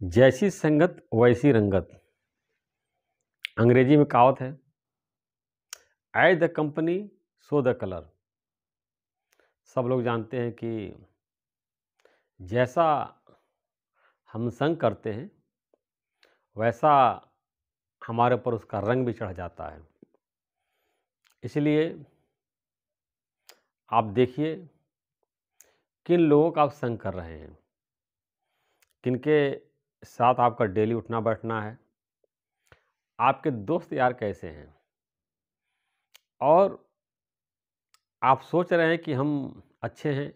जैसी संगत वैसी रंगत। अंग्रेजी में कहावत है, as the company so the colour. सब लोग जानते हैं कि जैसा हम संग करते हैं वैसा हमारे ऊपर उसका रंग भी चढ़ जाता है। इसलिए आप देखिए किन लोगों का आप संग कर रहे हैं, किनके साथ आपका डेली उठना बैठना है, आपके दोस्त यार कैसे हैं। और आप सोच रहे हैं कि हम अच्छे हैं,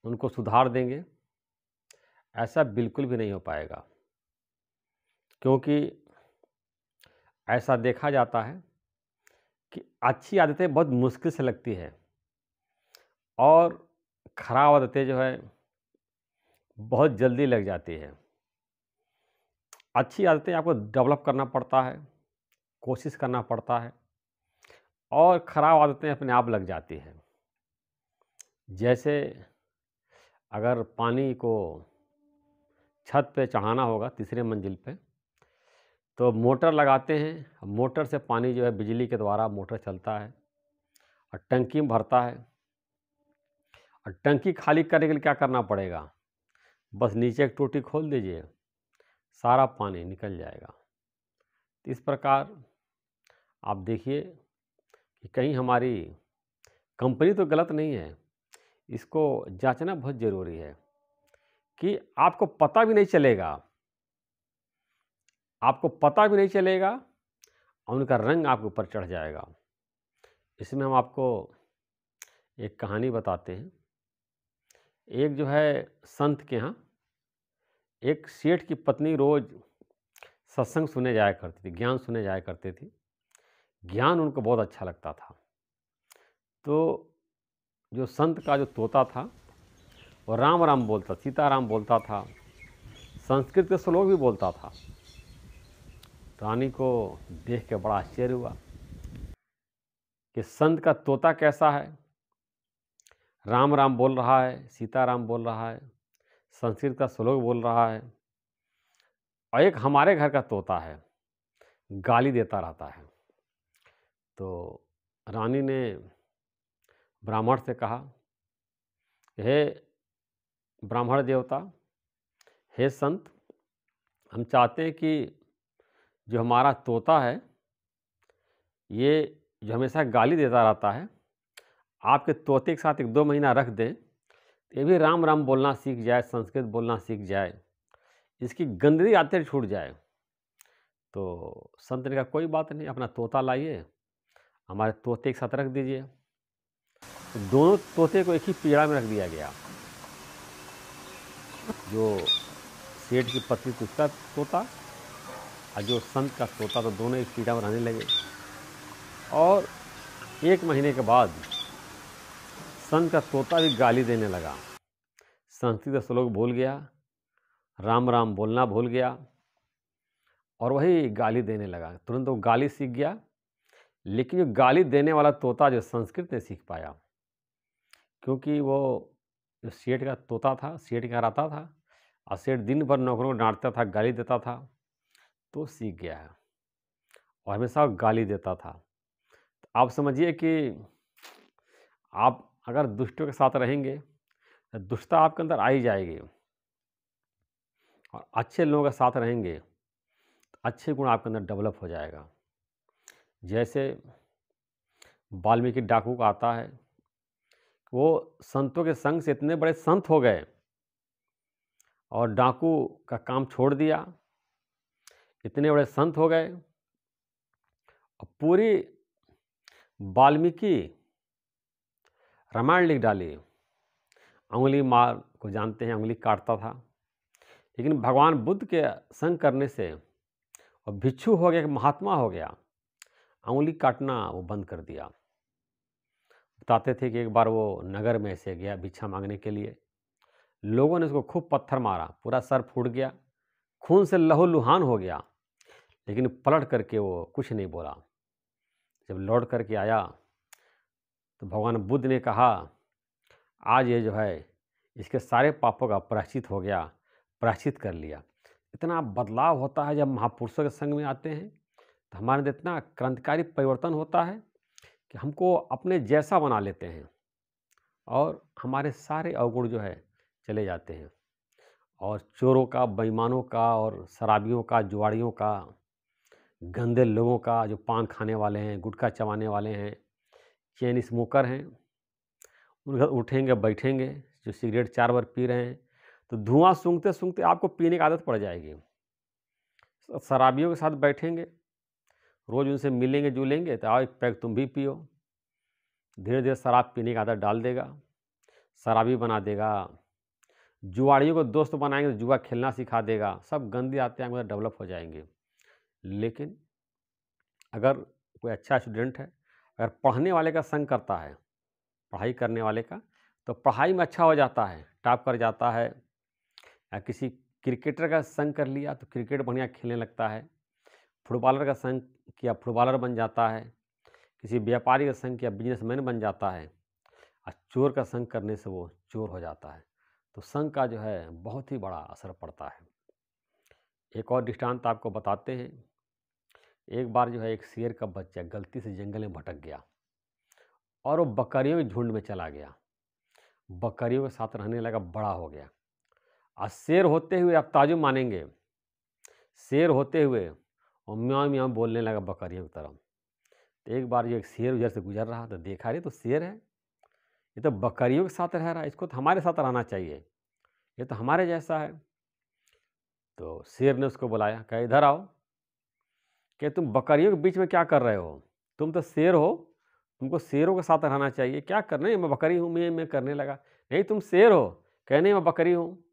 उनको सुधार देंगे, ऐसा बिल्कुल भी नहीं हो पाएगा। क्योंकि ऐसा देखा जाता है कि अच्छी आदतें बहुत मुश्किल से लगती है और ख़राब आदतें जो है बहुत जल्दी लग जाती है। अच्छी आदतें आपको डेवलप करना पड़ता है, कोशिश करना पड़ता है, और ख़राब आदतें अपने आप लग जाती हैं। जैसे अगर पानी को छत पे चढ़ाना होगा तीसरे मंजिल पे, तो मोटर लगाते हैं। मोटर से पानी जो है बिजली के द्वारा मोटर चलता है और टंकी में भरता है। और टंकी खाली करने के लिए क्या करना पड़ेगा? बस नीचे एक टोटी खोल दीजिए, सारा पानी निकल जाएगा। तो इस प्रकार आप देखिए कि कहीं हमारी कंपनी तो गलत नहीं है, इसको जांचना बहुत ज़रूरी है कि आपको पता भी नहीं चलेगा, और उनका रंग आपके ऊपर चढ़ जाएगा। इसमें हम आपको एक कहानी बताते हैं। एक जो है संत के यहाँ एक सेठ की पत्नी रोज़ सत्संग सुने जाया करती थी, ज्ञान सुने जाया करती थी। ज्ञान उनको बहुत अच्छा लगता था। तो जो संत का जो तोता था वो राम राम बोलता, सीताराम बोलता था, संस्कृत के श्लोक भी बोलता था। रानी को देख के बड़ा आश्चर्य हुआ कि संत का तोता कैसा है, राम राम बोल रहा है, सीताराम बोल रहा है, संस्कृत का श्लोक बोल रहा है, और एक हमारे घर का तोता है, गाली देता रहता है। तो रानी ने ब्राह्मण से कहा, हे ब्राह्मण देवता, हे संत, हम चाहते हैं कि जो हमारा तोता है ये जो हमेशा गाली देता रहता है, आपके तोते के साथ 1-2 महीना रख दें, तो ये भी राम राम बोलना सीख जाए, संस्कृत बोलना सीख जाए, इसकी गंदगी आदतें छूट जाए। तो संत ने कहा, कोई बात नहीं, अपना तोता लाइए, हमारे तोते के साथ रख दीजिए। तो दोनों तोते को एक ही पिंजरा में रख दिया गया। जो सेठ की पत्नी थी उसका तोता और जो संत का तोता, तो दोनों एक पिंजरा में रहने लगे। और 1 महीने के बाद संत का तोता भी गाली देने लगा, संस्कृत श्लोक भूल गया, राम राम बोलना भूल गया, और वही गाली देने लगा। तुरंत वो गाली सीख गया, लेकिन जो गाली देने वाला तोता जो संस्कृत नहीं सीख पाया, क्योंकि वो जो सेठ का तोता था, सेठ के यहाँ रहता था और सेठ दिन भर नौकरों को डांटता था, गाली देता था, तो सीख गया है और हमेशा गाली देता था। तो आप समझिए कि आप अगर दुष्टों के साथ रहेंगे तो दुष्टता आपके अंदर आ ही जाएगी, और अच्छे लोगों के साथ रहेंगे तो अच्छे गुण आपके अंदर डेवलप हो जाएगा। जैसे वाल्मीकि डाकू का आता है, वो संतों के संग से इतने बड़े संत हो गए और डाकू का काम छोड़ दिया, इतने बड़े संत हो गए और पूरी वाल्मीकि रामायण लिख डाली। उंगली मार को जानते हैं, उंगली काटता था, लेकिन भगवान बुद्ध के संग करने से और भिक्षु हो गया, महात्मा हो गया, उंगली काटना वो बंद कर दिया। बताते थे कि एक बार वो नगर में ऐसे गया भिक्षा मांगने के लिए, लोगों ने उसको खूब पत्थर मारा, पूरा सर फूट गया, खून से लहूलुहान हो गया, लेकिन पलट करके वो कुछ नहीं बोला। जब लौट करके आया तो भगवान बुद्ध ने कहा, आज ये जो है इसके सारे पापों का प्रायश्चित हो गया, प्रायश्चित कर लिया। इतना बदलाव होता है जब महापुरुषों के संग में आते हैं, तो हमारे अंदर इतना क्रांतिकारी परिवर्तन होता है कि हमको अपने जैसा बना लेते हैं और हमारे सारे अवगुण जो है चले जाते हैं। और चोरों का, बेईमानों का और शराबियों का, जुआड़ियों का, गंदे लोगों का, जो पान खाने वाले हैं, गुटखा चबाने वाले हैं, चेन स्मोकर हैं, उनका उठेंगे, बैठेंगे, जो सिगरेट 4 बार पी रहे हैं, तो धुआँ सूंघते-सूंघते आपको पीने की आदत पड़ जाएगी। शराबियों के साथ बैठेंगे, रोज़ उनसे मिलेंगे-जुलेंगे, तो आओ एक पैग तुम भी पियो। धीरे-धीरे शराब पीने की आदत डाल देगा, शराबी बना देगा। जुआड़ियों को दोस्त बनाएँगे तो जुआ खेलना सिखा देगा। सब गंदी आदतें आपके अंदर डेवलप हो जाएँगी। लेकिन अगर कोई अच्छा स्टूडेंट है, अगर पढ़ने वाले का संग करता है, पढ़ाई करने वाले का, तो पढ़ाई में अच्छा हो जाता है, टॉप कर जाता है। या किसी क्रिकेटर का संग कर लिया तो क्रिकेट बढ़िया खेलने लगता है। फुटबॉलर का संग किया, फुटबॉलर बन जाता है। किसी व्यापारी का संग किया, बिजनेसमैन बन जाता है। और चोर का संग करने से वो चोर हो जाता है। तो संग का जो है बहुत ही बड़ा असर पड़ता है। एक और दृष्टांत आपको बताते हैं। एक बार जो है एक शेर का बच्चा गलती से जंगल में भटक गया और वो बकरियों के झुंड में चला गया। बकरियों के साथ रहने लगा, बड़ा हो गया। और शेर होते हुए, आप ताजुब मानेंगे, शेर होते हुए और म्याऊं म्याऊं बोलने लगा बकरियों की तरह। तो एक बार जो एक शेर उधर से गुजर रहा तो देखा, अरे तो शेर है, ये तो बकरियों के साथ रह रहा है, इसको तो हमारे साथ रहना चाहिए, ये तो हमारे जैसा है। तो शेर ने उसको बुलाया, कहा इधर आओ, कि तुम बकरियों के बीच में क्या कर रहे हो? तुम तो शेर हो, तुमको शेरों के साथ रहना चाहिए, क्या करना है? मैं बकरी हूँ, मैं करने लगा। नहीं तुम शेर हो, कहने मैं बकरी हूँ।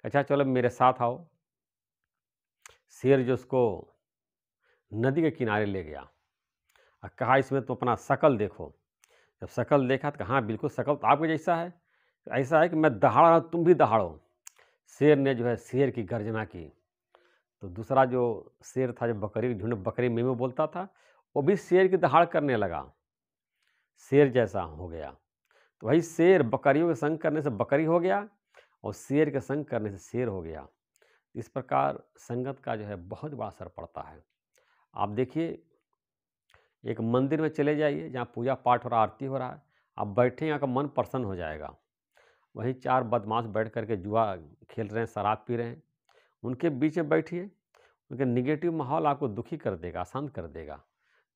अच्छा चलो मेरे साथ आओ। शेर जो उसको नदी के किनारे ले गया और कहा इसमें तुम अपना शकल देखो। जब शकल देखा तो कहा हाँ बिल्कुल शकल तो आपके जैसा है, ऐसा है कि मैं दहाड़ रहा हूँ तुम भी दहाड़ो। शेर ने जो है शेर की गर्जना की, तो दूसरा जो शेर था, जो बकरी के झुंड में बकरी में बोलता था, वो भी शेर की दहाड़ करने लगा, शेर जैसा हो गया। तो वही शेर बकरियों के संग करने से बकरी हो गया और शेर के संग करने से शेर हो गया। इस प्रकार संगत का जो है बहुत बड़ा असर पड़ता है। आप देखिए, एक मंदिर में चले जाइए जहाँ पूजा पाठ हो रहा, आरती हो रहा है, आप बैठे, आपका मन प्रसन्न हो जाएगा। वहीं 4 बदमाश बैठ कर के जुआ खेल रहे हैं, शराब पी रहे हैं, उनके बीच में बैठिए, उनका निगेटिव माहौल आपको दुखी कर देगा, अशांत कर देगा।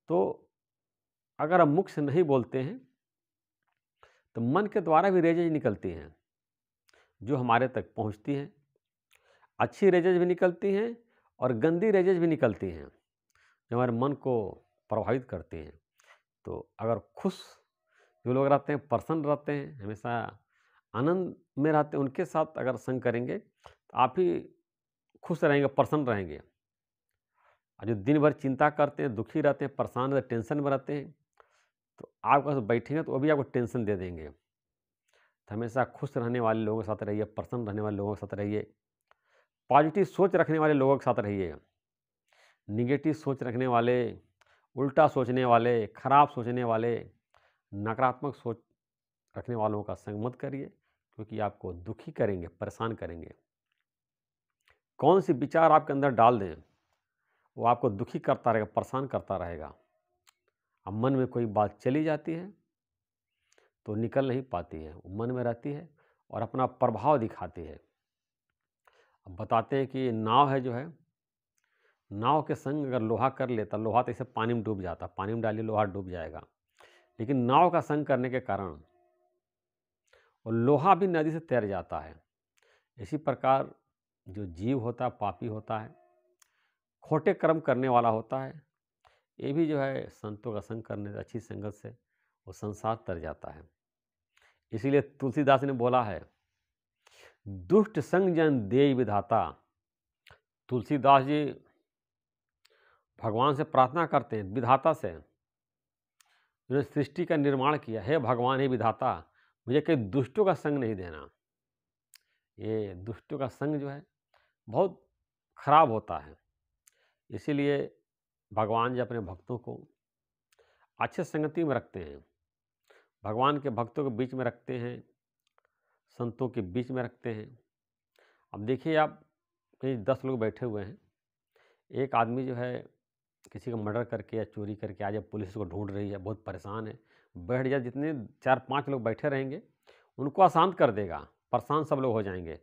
तो अगर हम मुख से नहीं बोलते हैं तो मन के द्वारा भी रेजेज निकलती हैं, जो हमारे तक पहुंचती हैं। अच्छी रेजेज भी निकलती हैं और गंदी रेजेज भी निकलती हैं, जो हमारे मन को प्रभावित करती हैं। तो अगर खुश जो लोग रहते हैं, प्रसन्न रहते हैं, हमेशा आनंद में रहते हैं, उनके साथ अगर संग करेंगे तो आप ही खुश रहेंगे, प्रसन्न रहेंगे। और जो दिन भर चिंता करते हैं, दुखी रहते हैं, परेशान रहते, टेंशन में रहते हैं, तो आपके पास बैठेंगे तो वो भी आपको टेंशन दे देंगे। तो हमेशा खुश रहने वाले लोगों के साथ रहिए, प्रसन्न रहने वाले लोगों के साथ रहिए, पॉजिटिव सोच रखने वाले लोगों के साथ रहिए। निगेटिव सोच रखने वाले, उल्टा सोचने वाले, खराब सोचने वाले, नकारात्मक सोच रखने वालों का संग मत करिए, क्योंकि आपको दुखी करेंगे, परेशान करेंगे। कौन सी विचार आपके अंदर डाल दें, वो आपको दुखी करता रहेगा, परेशान करता रहेगा। अब मन में कोई बात चली जाती है तो निकल नहीं पाती है, वो मन में रहती है और अपना प्रभाव दिखाती है। अब बताते हैं कि नाव है जो है, नाव के संग अगर लोहा कर लेता, लोहा तो ऐसे पानी में डूब जाता, पानी में डालिए लोहा डूब जाएगा। लेकिन नाव का संग करने के कारण वो लोहा भी नदी से तैर जाता है। इसी प्रकार जो जीव होता है, पापी होता है, खोटे कर्म करने वाला होता है, ये भी जो है संतों का संग करने से, अच्छी संगत से वो संसार तर जाता है। इसीलिए तुलसीदास ने बोला है, दुष्ट संग जन देय विधाता। तुलसीदास जी भगवान से प्रार्थना करते हैं, विधाता से, जिन्होंने सृष्टि का निर्माण किया, हे भगवान, हे विधाता, मुझे कहीं दुष्टों का संग नहीं देना। ये दुष्टों का संग जो है बहुत खराब होता है। इसीलिए भगवान जी अपने भक्तों को अच्छे संगति में रखते हैं, भगवान के भक्तों के बीच में रखते हैं, संतों के बीच में रखते हैं। अब देखिए, आप कहीं 10 लोग बैठे हुए हैं, एक आदमी जो है किसी का मर्डर करके या चोरी करके आज पुलिस उसको ढूंढ रही है, बहुत परेशान है, बैठ जाए, जितने 4-5 लोग बैठे रहेंगे उनको अशांत कर देगा, परेशान सब लोग हो जाएंगे,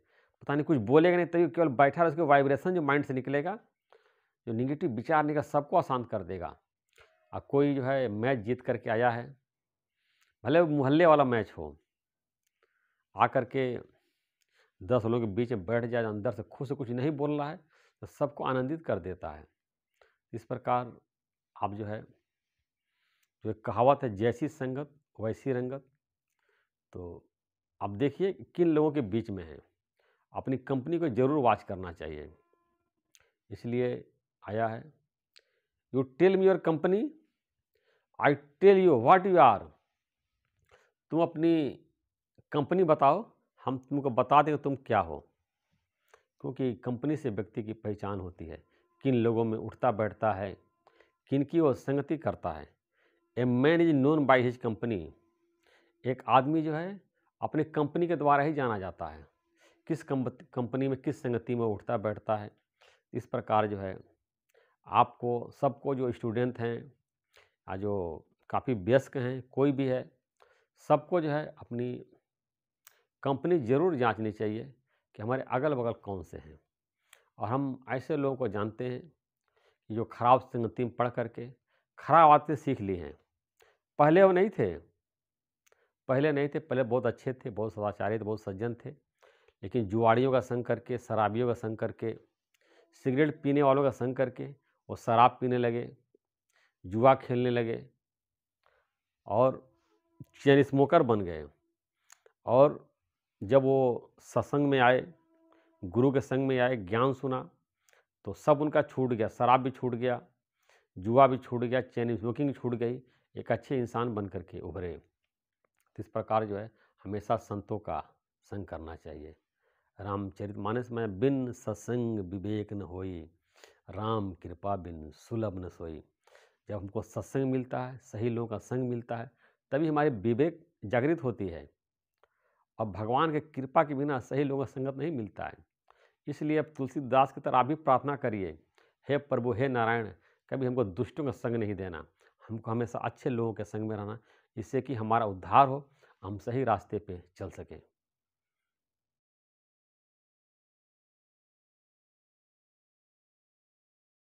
पता नहीं कुछ बोलेगा नहीं, तभी केवल बैठा रहे, उसके वाइब्रेशन जो माइंड से निकलेगा, जो निगेटिव विचार निकलेगा, सबको अशांत कर देगा। और कोई जो है मैच जीत करके आया है, भले वो मोहल्ले वाला मैच हो, आकर के 10 लोगों के बीच में बैठ जाए, अंदर से खुद से कुछ नहीं बोल रहा है, तो सबको आनंदित कर देता है। इस प्रकार आप जो है, जो एक कहावत है, जैसी संगत वैसी रंगत, तो आप देखिए किन लोगों के बीच में हैं, अपनी कंपनी को ज़रूर वॉच करना चाहिए। इसलिए आया है, you tell me your company, I tell you what you are. तुम अपनी कंपनी बताओ, हम तुमको बता देंगे तुम क्या हो। क्योंकि कंपनी से व्यक्ति की पहचान होती है, किन लोगों में उठता बैठता है, किन की वो संगति करता है। A man is known by his company. एक आदमी जो है अपनी कंपनी के द्वारा ही जाना जाता है, किस कंपनी में किस संगति में उठता बैठता है। इस प्रकार जो है आपको सबको, जो स्टूडेंट हैं, जो काफ़ी वयस्क हैं, कोई भी है, सबको जो है अपनी कंपनी ज़रूर जांचनी चाहिए कि हमारे अगल बगल कौन से हैं। और हम ऐसे लोगों को जानते हैं कि जो खराब संगति में पढ़ करके खराब आदतें सीख ली हैं। पहले वो नहीं थे, पहले बहुत अच्छे थे, बहुत सदाचारी थे, बहुत सज्जन थे, लेकिन जुआड़ियों का संग करके, शराबियों का संग करके, सिगरेट पीने वालों का संग करके वो शराब पीने लगे, जुआ खेलने लगे और चेन स्मोकर बन गए। और जब वो सत्संग में आए, गुरु के संग में आए, ज्ञान सुना, तो सब उनका छूट गया, शराब भी छूट गया, जुआ भी छूट गया, चेन स्मोकिंग छूट गई, एक अच्छे इंसान बन करके उभरे। तो इस प्रकार जो है हमेशा संतों का संग करना चाहिए। रामचरितमानस में, बिन सत्संग विवेक न होई, राम कृपा बिन सुलभ न सोई। जब हमको सत्संग मिलता है, सही लोगों का संग मिलता है, तभी हमारी विवेक जागृत होती है। और भगवान की कृपा के बिना सही लोगों का संगत नहीं मिलता है। इसलिए अब तुलसीदास की तरह आप भी प्रार्थना करिए, हे प्रभु, हे नारायण, कभी हमको दुष्टों का संग नहीं देना, हमको हमेशा अच्छे लोगों के संग में रहना, जिससे कि हमारा उद्धार हो, हम सही रास्ते पे चल सकें।